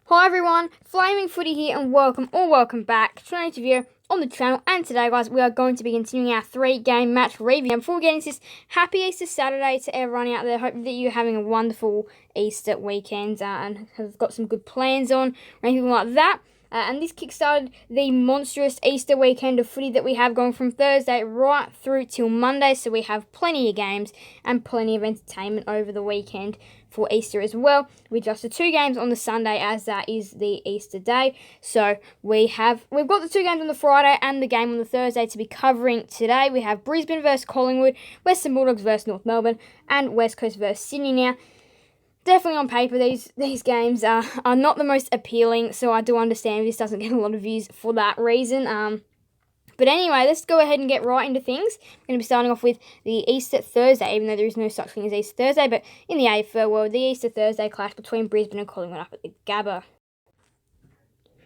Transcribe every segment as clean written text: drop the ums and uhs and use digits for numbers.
Hi everyone, Flaming Footy here and welcome back to another video on the channel. And today guys, we are going to be continuing our 3-game match review. And before we get into this, happy Easter Saturday to everyone out there. Hope that you're having a wonderful Easter weekend and have got some good plans on or anything like that. And this kickstarted the monstrous Easter weekend of footy that we have going from Thursday right through till Monday. So we have plenty of games and plenty of entertainment over the weekend for Easter as well. With just the 2 games on the Sunday, as that is the Easter day. So we've got the 2 games on the Friday and the game on the Thursday to be covering today. We have Brisbane VS Collingwood, Western Bulldogs vs North Melbourne, and West Coast vs Sydney. Now, definitely on paper, these games are not the most appealing, so I do understand this doesn't get a lot of views for that reason. But anyway, let's go ahead and get right into things. We're going to be starting off with the Easter Thursday, even though there is no such thing as Easter Thursday, but in the AFL world, the Easter Thursday clash between Brisbane and Collingwood up at the Gabba.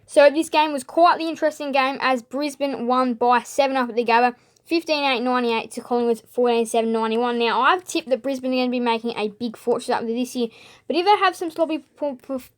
So this game was quite the interesting game as Brisbane won by 7 up at the Gabba. 15-8-98 to Collingwood's 14-7-91. Now, I've tipped that Brisbane are going to be making a big fortune up this year, but if they have some sloppy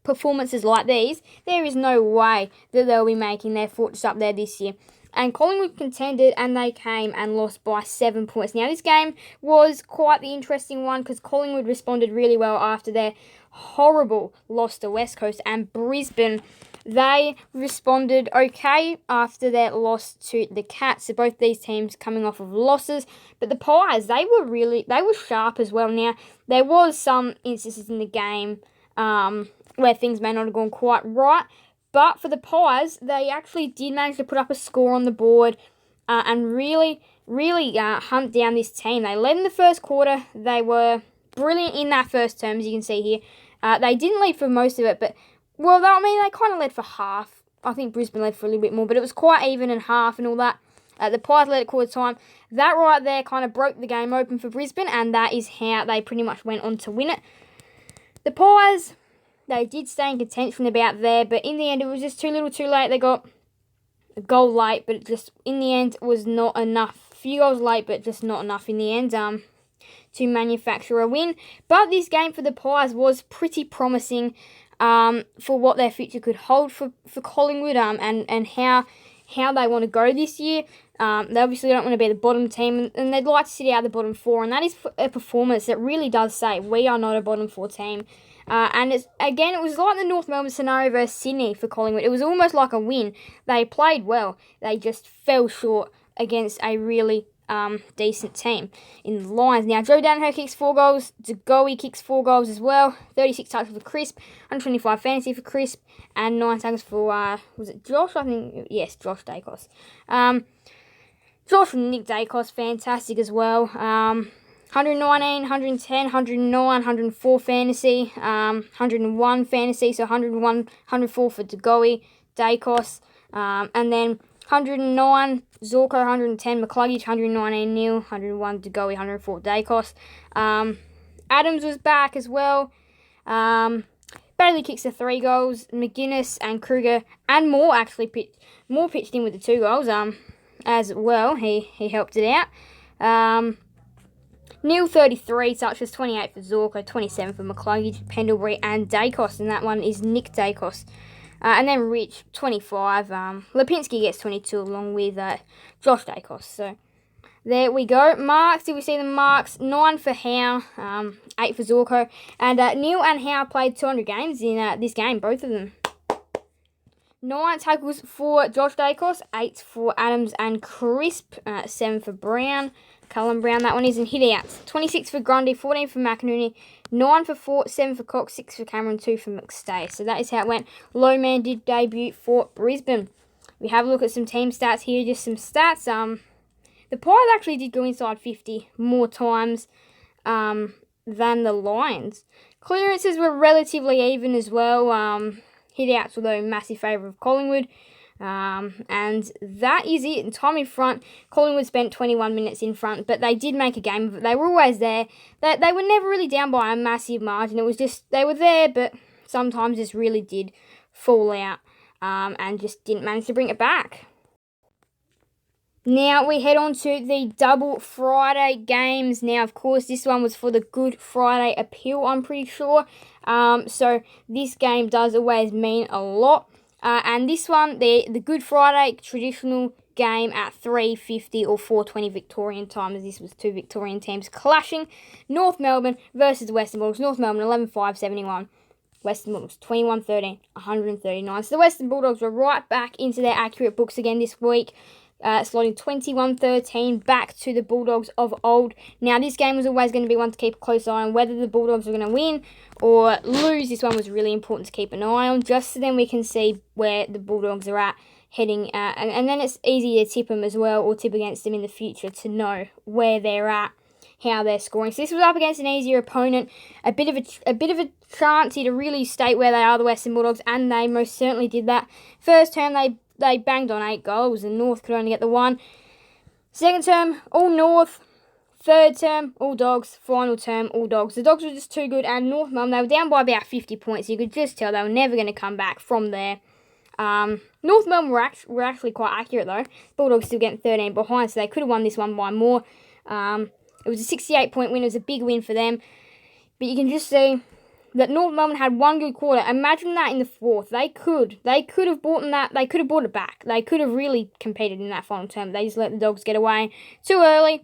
performances like these, there is no way that they'll be making their fortune up there this year. And Collingwood contended, and they came and lost by 7 points. Now, this game was quite the interesting one because Collingwood responded really well after their horrible loss to West Coast, and Brisbane, they responded okay after their loss to the Cats. So both these teams coming off of losses. But the Pies, they were sharp as well. Now, there was some instances in the game where things may not have gone quite right. But for the Pies, they actually did manage to put up a score on the board and really hunt down this team. They led in the first quarter. They were brilliant in that first term, as you can see here. They didn't lead for most of it, but, well, they kind of led for half. I think Brisbane led for a little bit more, but it was quite even in half and all that. The Pies led at quarter time. That right there kind of broke the game open for Brisbane, and that is how they pretty much went on to win it. The Pies, they did stay in contention about there, but in the end, it was just too little too late. They got a goal late, but it just, in the end, was not enough. A few goals late, but just not enough in the end to manufacture a win. But this game for the Pies was pretty promising for what their future could hold for Collingwood and how they want to go this year. They obviously don't want to be the bottom team, and they'd like to sit out the bottom 4, and that is a performance that really does say we are not a bottom 4 team. And it was like the North Melbourne scenario versus Sydney for Collingwood. It was almost like a win. They played well. They just fell short against a really decent team in the Lions. Now, Joe Danaher kicks 4 goals. Degoe kicks 4 goals as well. 36 touches for Crisp. 125 fantasy for Crisp. And 9 tackles for, was it Josh? I think, yes, Josh Dacos. Josh and Nick Dacos, fantastic as well. 119, 110, 109, 104 fantasy, 101 fantasy, so 101, 104 for Degoe, Dacos, and then 109, Zorko, 110, McCluggage, 119, Neil, 101, Degoe, 104, Dacos. Adams was back as well. Bailey kicks the 3 goals. McGuinness and Kruger and Moore actually pitched in with the 2 goals as well. He helped it out. Neil 33 touches, 28 for Zorko, 27 for McCluggage, Pendlebury and Dacos, and that one is Nick Dacos. And then Rich, 25. Lipinski gets 22 along with Josh Dacos. So there we go. Marks, did we see the marks? 9 for Howe, 8 for Zorko. And Neil and Howe played 200 games in this game, both of them. 9 tackles for Josh Dacos, 8 for Adams and Crisp, 7 for Brown. Cullen Brown, that one isn't hit out. 26 for Grundy, 14 for McInerney, 9 for Fort, 7 for Cox, 6 for Cameron, 2 for McStay. So that is how it went. Low man did debut for Brisbane. We have a look at some team stats here, just some stats. The Pies actually did go inside 50 more times than the Lions. Clearances were relatively even as well. Hit outs were though massive favour of Collingwood. And that is it. In time in front, Collingwood spent 21 minutes in front, but they did make a game of it. They were always there. They were never really down by a massive margin. It was just, they were there, but sometimes just really did fall out and just didn't manage to bring it back. Now we head on to the double Friday games. Now, of course, this one was for the Good Friday appeal, I'm pretty sure. So this game does always mean a lot. And this one, the Good Friday traditional game at 3:50 or 4:20 Victorian time, as this was two Victorian teams clashing. North Melbourne versus Western Bulldogs. North Melbourne 11-5, 71. Western Bulldogs 21-13, 139. So the Western Bulldogs were right back into their accurate books again this week, slotting 21-13 back to the Bulldogs of old. Now, this game was always going to be one to keep a close eye on. Whether the Bulldogs were going to win or lose, this one was really important to keep an eye on, just so then we can see where the Bulldogs are at heading. And then it's easy to tip them as well, or tip against them in the future to know where they're at, how they're scoring. So this was up against an easier opponent, a bit of a chance here to really state where they are, the Western Bulldogs, and they most certainly did that. First term, they banged on 8 goals, and North could only get the 1. Second term, all North. Third term, all Dogs. Final term, all Dogs. The Dogs were just too good, and North Melbourne, they were down by about 50 points. You could just tell they were never going to come back from there. North Melbourne were actually quite accurate, though. Bulldogs still getting 13 behind, so they could have won this one by more. It was a 68-point win. It was a big win for them. But you can just see that North Melbourne had one good quarter. Imagine that in the fourth. They could have bought them that. They could have bought it back. They could have really competed in that final term. They just let the Dogs get away too early.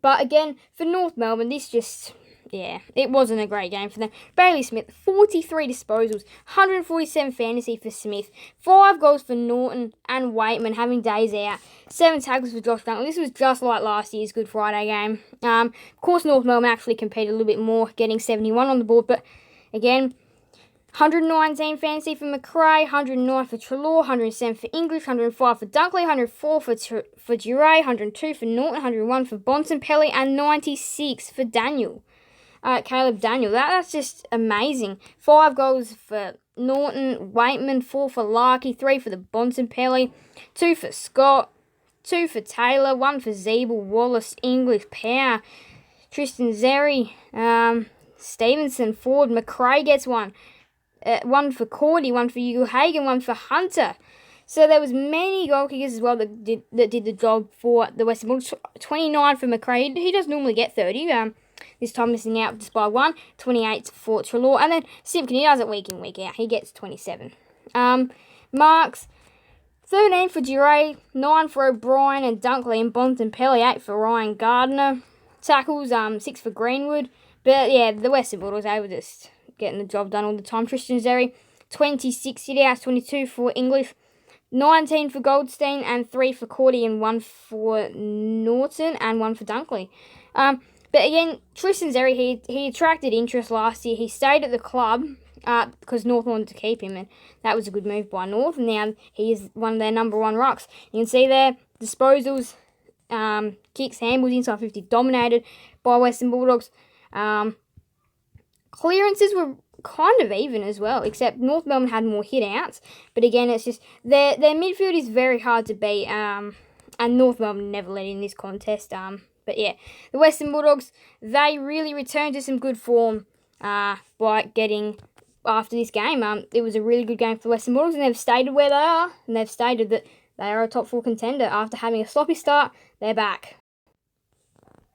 But again, for North Melbourne, this just, it wasn't a great game for them. Bailey Smith, 43 disposals, 147 fantasy for Smith, 5 goals for Norton and Waitman having days out, 7 tackles for Josh Dunkley. This was just like last year's Good Friday game. Of course, North Melbourne actually competed a little bit more, getting 71 on the board, but again, 119 fantasy for McRae, 109 for Treloar, 107 for English, 105 for Dunkley, 104 for Duray, 102 for Norton, 101 for Bontempelli, and 96 for Daniel. Caleb Daniel. That's just amazing. 5 goals for Norton, Waitman, 4 for Larkey, 3 for the Bontempelli, 2 for Scott, 2 for Taylor, 1 for Zeeble, Wallace, English, Power, Tristan Zeri, Stevenson, Ford, McRae gets 1. 1 for Cordy, 1 for Hugo Hagan, 1 for Hunter. So there was many goal kickers as well that did the job for the Western Bulldogs. 29 for McRae. He does normally get 30. This time missing out just by 1. 28 for Treloar. And then Simpkin, he does it week in, week out. He gets 27. Marks, 13 for Duray, 9 for O'Brien and Dunkley and Bontempelli, 8 for Ryan Gardner. Tackles, 6 for Greenwood. But yeah, the Western Bulldogs, they were just getting the job done all the time. Tristan Zeri, 26 hit-outs, 22 for English, 19 for Goldstein, and 3 for Cordy, and 1 for Norton, and 1 for Dunkley. But again, Tristan Zeri, he attracted interest last year. He stayed at the club because North wanted to keep him, and that was a good move by North. And now he is one of their number 1 rucks. You can see there, disposals, kicks, handballs, inside 50, dominated by Western Bulldogs. Clearances were kind of even as well, except North Melbourne had more hit-outs. But again, it's just their midfield is very hard to beat, and North Melbourne never led in this contest. But yeah, the Western Bulldogs, they really returned to some good form by getting after this game. It was a really good game for the Western Bulldogs, and they've stated where they are, and they've stated that they are a top 4 contender. After having a sloppy start, they're back.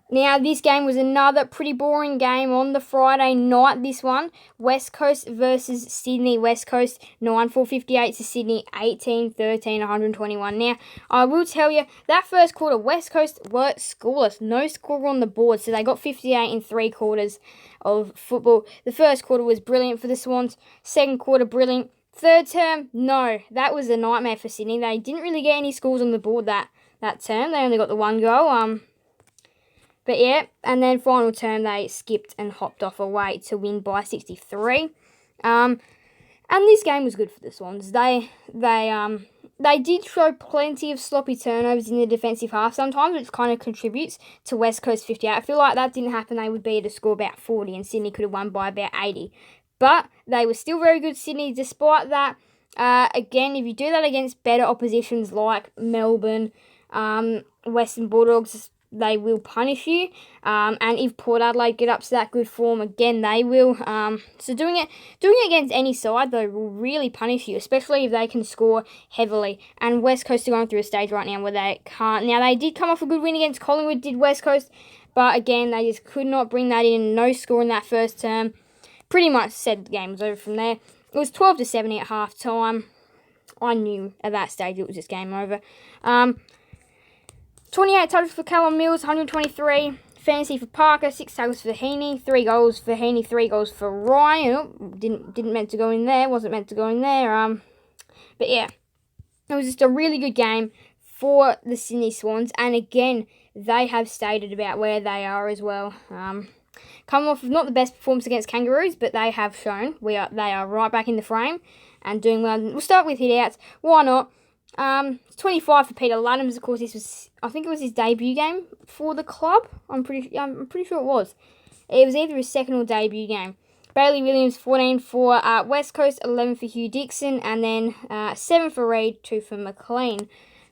Now, this game was another pretty boring game on the Friday night, this one. West Coast versus Sydney. West Coast, 9-4-58 to Sydney, 18-13, 121. Now, I will tell you, that first quarter, West Coast were scoreless. No score on the board, so they got 58 in 3 quarters of football. The first quarter was brilliant for the Swans. Second quarter, brilliant. Third term, no. That was a nightmare for Sydney. They didn't really get any scores on the board that term. They only got the 1 goal. But yeah, and then final term, they skipped and hopped off away to win by 63. And this game was good for the Swans. They did show plenty of sloppy turnovers in the defensive half sometimes, which kind of contributes to West Coast 58. I feel like that didn't happen. They would be to score about 40, and Sydney could have won by about 80. But they were still very good, Sydney, despite that. Again, if you do that against better oppositions like Melbourne, Western Bulldogs, they will punish you. And if Port Adelaide get up to that good form, again, they will. So doing it against any side, though, will really punish you, especially if they can score heavily. And West Coast are going through a stage right now where they can't. Now, they did come off a good win against Collingwood, did West Coast, but again, they just could not bring that in. No score in that first term. pretty much said the game was over from there. It was 12-70 at half time. I knew at that stage it was just game over. 28 touches for Callum Mills, 123. Fantasy for Parker, 6 tackles for Heaney, 3 goals for Heaney, 3 goals for Ryan. Oh, didn't meant to go in there, wasn't meant to go in there. But yeah, it was just a really good game for the Sydney Swans, and again, they have stated about where they are as well. Coming off of not the best performance against Kangaroos, but they have shown they are right back in the frame and doing well. We'll start with hit-outs. Why not? 25 for Peter Laddams. Of course, I think it was his debut game for the club. I'm pretty sure it was. It was either his second or debut game. Bailey Williams, 14 for West Coast, 11 for Hugh Dixon, and then 7 for Reid, 2 for McLean.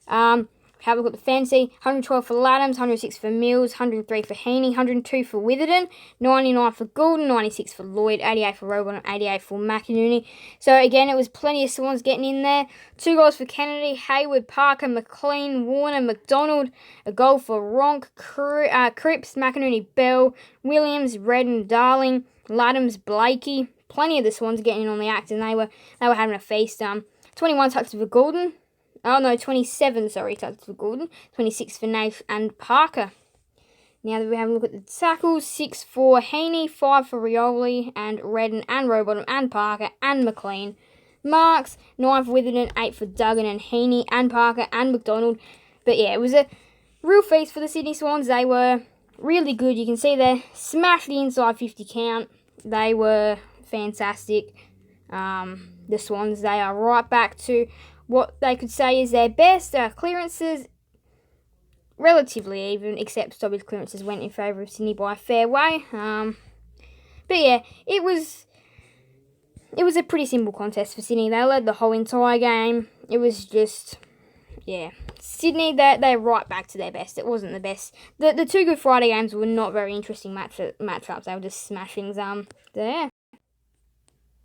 Have a look at the fantasy. 112 for Laddams, 106 for Mills, 103 for Heaney, 102 for Witherden, 99 for Goulden, 96 for Lloyd, 88 for Rowan, and 88 for McInerney. So again, it was plenty of Swans getting in there. 2 goals for Kennedy, Hayward, Parker, McLean, Warner, McDonald, a goal for Ronk, Cripps, McInerney, Bell, Williams, Redden, Darling, Laddams, Blakey. Plenty of the Swans getting in on the act, and they were having a feast. 21 touches for Goulden. 27, touches for Goulden. 26 for Nath and Parker. Now that we have a look at the tackles, 6 for Heaney, 5 for Rioli, and Redden, and Rowbottom, and Parker, and McLean. Marks, 9 for Witherden, 8 for Duggan, and Heaney, and Parker, and McDonald. But yeah, it was a real feast for the Sydney Swans. They were really good. You can see they smashed the inside 50 count. They were fantastic. The Swans, they are right back to what they could say is their best. Clearances, relatively even, except stoppage clearances went in favour of Sydney by a fair way. But yeah, it was a pretty simple contest for Sydney. They led the whole entire game. It was just, yeah, Sydney, they're right back to their best. It wasn't the best. The 2 Good Friday games were not very interesting matchups. They were just smashings there.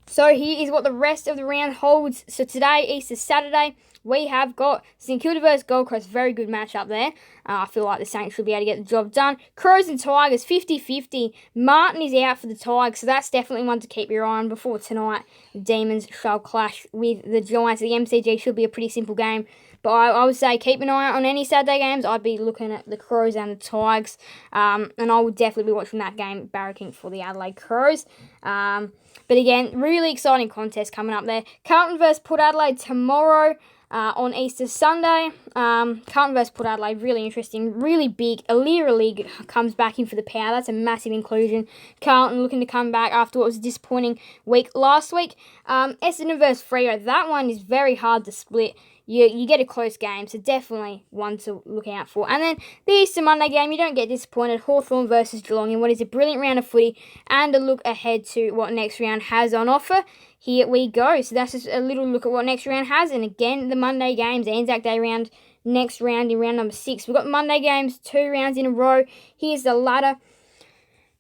So here is what the rest of the round holds. So today, Easter Saturday, we have got St Kilda versus Gold Coast. Very good matchup there. I feel like the Saints should be able to get the job done. Crows and Tigers, 50-50. Martin is out for the Tigers, so that's definitely one to keep your eye on before tonight. The Demons shall clash with the Giants. The MCG should be a pretty simple game. But I would say keep an eye on any Saturday games. I'd be looking at the Crows and the Tigers. And I would definitely be watching that game, barracking for the Adelaide Crows. But again, really exciting contest coming up there. Carlton versus Port Adelaide tomorrow on Easter Sunday. Carlton versus Port Adelaide, really interesting, really big. Alira League comes back in for the Power. That's a massive inclusion. Carlton looking to come back after what was a disappointing week last week. Essendon versus Freo, that one is very hard to split. You get a close game, so definitely one to look out for. And then the Easter Monday game, you don't get disappointed. Hawthorn versus Geelong in what is a brilliant round of footy, and a look ahead to what next round has on offer. Here we go. So that's just a little look at what next round has. And again, the Monday games, Anzac Day round, next round in round number 6. We've got Monday games, 2 rounds in a row. Here's the ladder.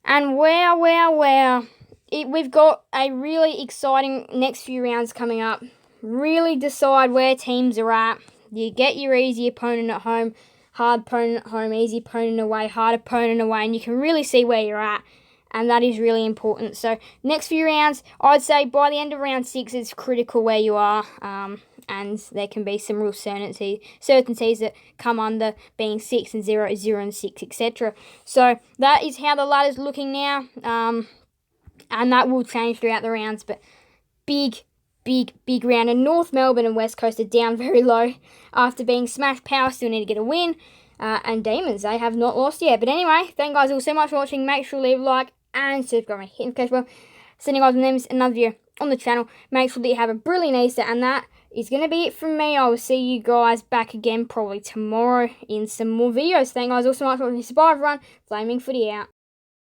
And wow. We've got a really exciting next few rounds coming up. Really decide where teams are at. You get your easy opponent at home, hard opponent at home, easy opponent away, hard opponent away, and you can really see where you're at, and that is really important. So next few rounds, I'd say by the end of round 6, it's critical where you are, and there can be some real certainties that come under being 6 and 0, 0 and 6, etc. So that is how the ladder's looking now, and that will change throughout the rounds, but big round. And North Melbourne and West Coast are down very low after being smashed. Power still need to get a win. And Demons, they have not lost yet. But anyway, thank you guys all so much for watching. Make sure to leave a like and subscribe and hit the notification bell. Sending guys and another video on the channel. Make sure that you have a brilliant Easter. And that is going to be it from me. I will see you guys back again probably tomorrow in some more videos. Thank you guys all so much for watching. Bye everyone. Flaming Footy out.